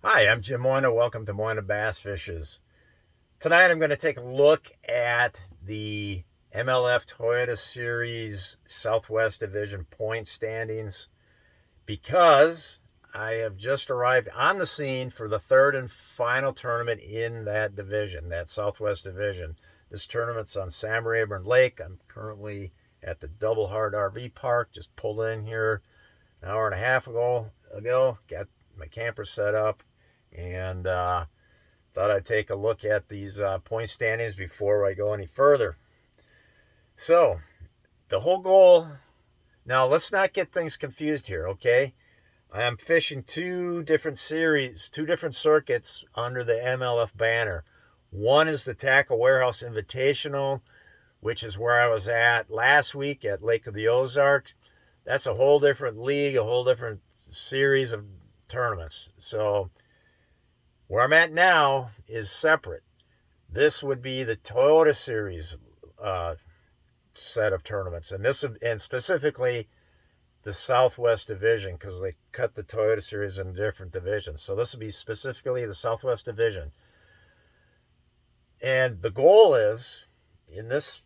Hi, I'm Jim Moyna. Welcome to Moyna Bass Fishes. Tonight I'm going to take a look at the MLF Toyota Series Southwest Division point standings because I have just arrived on the scene for the third and final tournament in that division, that Southwest Division. This tournament's on Sam Rayburn Lake. I'm currently at the Double Hard RV Park. Just pulled in here an hour and a half ago. Got my camper set up and thought I'd take a look at these point standings before I go any further. So, the whole goal, now let's not get things confused here, okay? I am fishing two different circuits under the MLF banner. One is the Tackle Warehouse Invitational, which is where I was at last week at Lake of the Ozarks. That's a whole different league, a whole different series of tournaments. So, where I'm at now is separate. This would be the Toyota Series set of tournaments, and specifically the Southwest Division, because they cut the Toyota Series into different divisions. So this would be specifically the Southwest Division. And the goal is, in this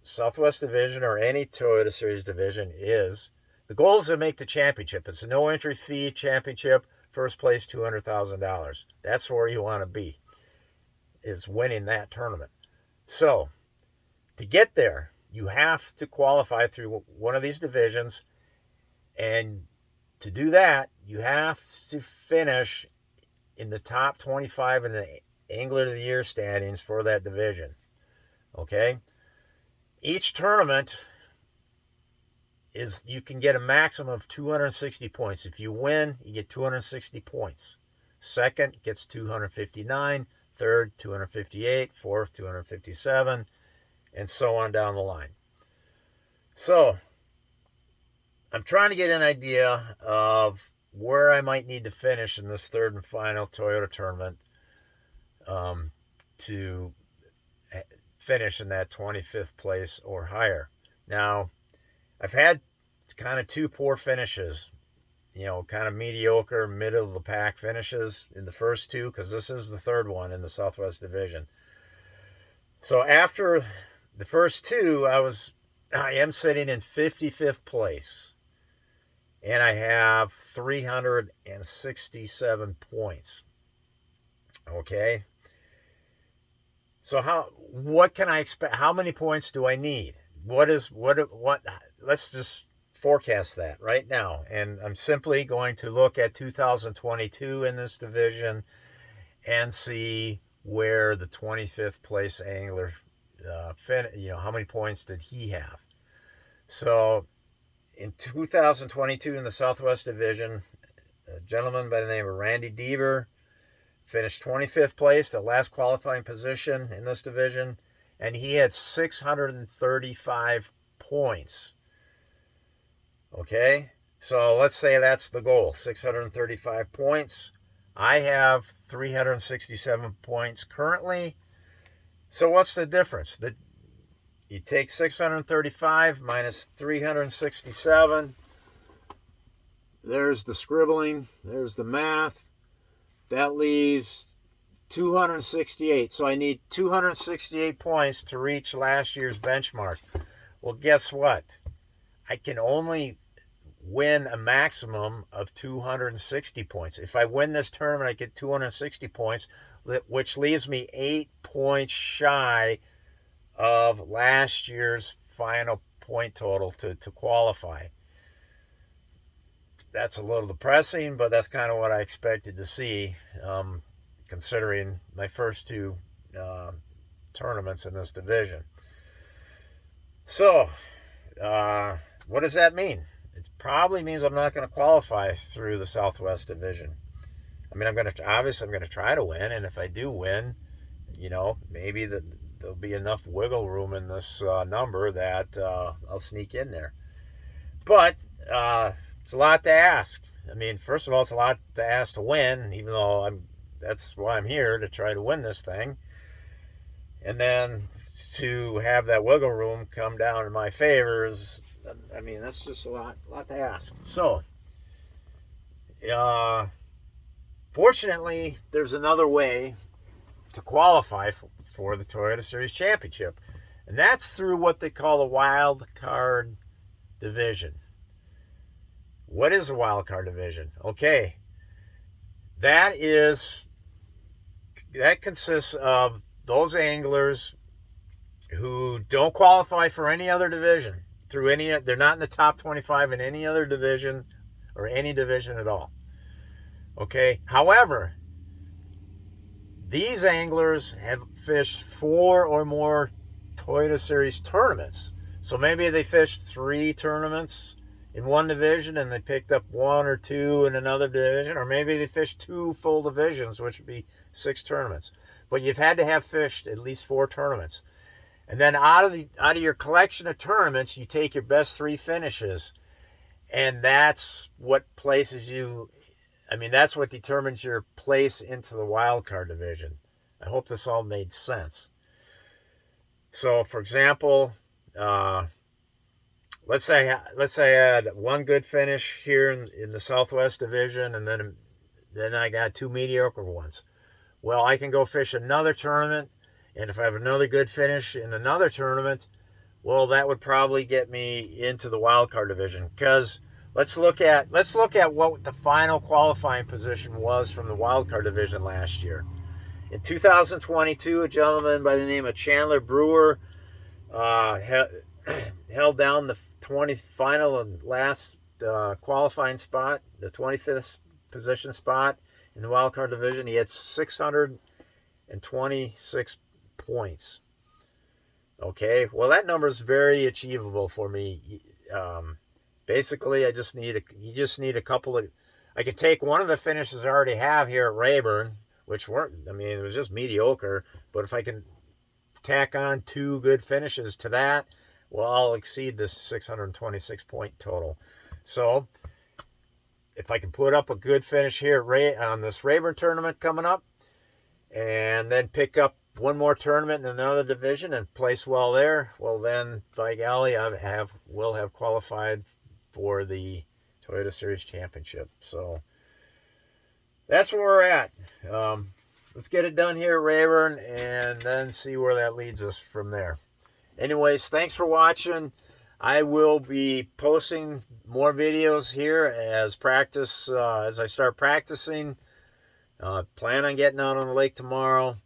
Southwest Division or any Toyota Series division, the goal is to make the championship. It's a no entry fee championship. First place, $200,000. That's where you want to be, is winning that tournament. So, to get there, you have to qualify through one of these divisions. And to do that, you have to finish in the top 25 in the Angler of the Year standings for that division. Okay? Each tournament is, you can get a maximum of 260 points. If you win, you get 260 points. Second gets 259, third 258, fourth 257, and so on down the line. So, I'm trying to get an idea of where I might need to finish in this third and final Toyota tournament to finish in that 25th place or higher. Now, I've had kind of two poor finishes, kind of mediocre, middle of the pack finishes in the first two, because this is the third one in the Southwest Division. So after the first two, I am sitting in 55th place, and I have 367 points. Okay. So what can I expect? How many points do I need? Let's just forecast that right now. And I'm simply going to look at 2022 in this division and see where the 25th place angler, how many points did he have? So in 2022 in the Southwest Division, a gentleman by the name of Randy Deaver finished 25th place, the last qualifying position in this division, and he had 635 points. Okay, so let's say that's the goal, 635 points. I have 367 points currently. So what's the difference? You take 635 minus 367. There's the scribbling. There's the math. That leaves 268. So I need 268 points to reach last year's benchmark. Well, guess what? I can only win a maximum of 260 points. If I win this tournament, I get 260 points, which leaves me 8 points shy of last year's final point total to qualify. That's a little depressing, but that's kind of what I expected to see, considering my first two tournaments in this division. So, what does that mean? It probably means I'm not going to qualify through the Southwest Division. I mean, I'm going to try to win, and if I do win, maybe there'll be enough wiggle room in this number that I'll sneak in there. But it's a lot to ask. I mean, first of all, it's a lot to ask to win, even though that's why I'm here, to try to win this thing. And then to have that wiggle room come down in my favor that's just a lot to ask. So, Fortunately, there's another way to qualify for the Toyota Series Championship, and that's through what they call the Wildcard Division. What is a Wildcard Division? Okay, that consists of those anglers who don't qualify for any other division they're not in the top 25 in any other division or any division at all. Okay, however, these anglers have fished 4 or more Toyota Series tournaments. So maybe they fished 3 tournaments in one division and they picked up 1 or 2 in another division, or maybe they fished 2 full divisions, which would be 6 tournaments. But you've had to have fished at least 4 tournaments. And then out of your collection of tournaments, you take your best 3 finishes, and that's what places you. That's what determines your place into the Wildcard Division. I hope this all made sense. So, for example, let's say I had 1 good finish here in the Southwest Division, and then I got 2 mediocre ones. Well, I can go fish another tournament, and if I have another good finish in another tournament, well, that would probably get me into the Wildcard Division. Because let's look at what the final qualifying position was from the Wildcard Division last year. In 2022, a gentleman by the name of Chandler Brewer held down the final and last qualifying spot, the 25th position spot in the Wildcard Division. He had 626 points. Okay, well, that number is very achievable for me. Basically, you just need a couple of. I could take one of the finishes I already have here at Rayburn, which weren't. It was just mediocre. But if I can tack on 2 good finishes to that, well, I'll exceed this 626 point total. So, if I can put up a good finish here on this Rayburn tournament coming up, and then pick up 1 more tournament in another division and place well there, well, then, by golly, will have qualified for the Toyota Series Championship. So that's where we're at. Let's get it done here at Rayburn and then see where that leads us from there. Anyways, thanks for watching. I will be posting more videos here as I start practicing. Plan on getting out on the lake tomorrow,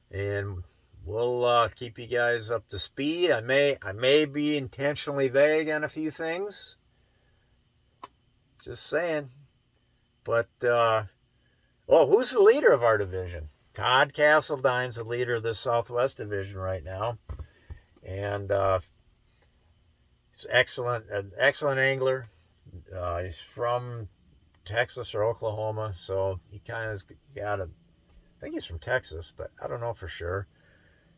and we'll keep you guys up to speed. I may be intentionally vague on a few things. Just saying. But who's the leader of our division? Todd Castledine's the leader of the Southwest Division right now, and he's an excellent angler. He's from Texas or Oklahoma, so he kind of I think he's from Texas, but I don't know for sure.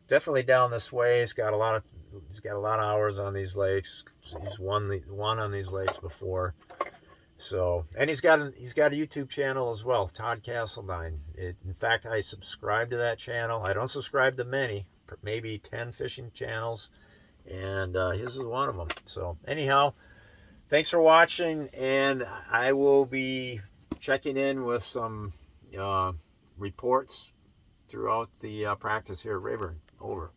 Definitely down this way. He's got a lot of hours on these lakes. He's won on these lakes before. So, and he's got a YouTube channel as well, Todd Castlediine. In fact, I subscribe to that channel. I don't subscribe to many, maybe 10 fishing channels, and his is one of them. So, anyhow, thanks for watching, and I will be checking in with some reports throughout the practice here at Rayburn. Over.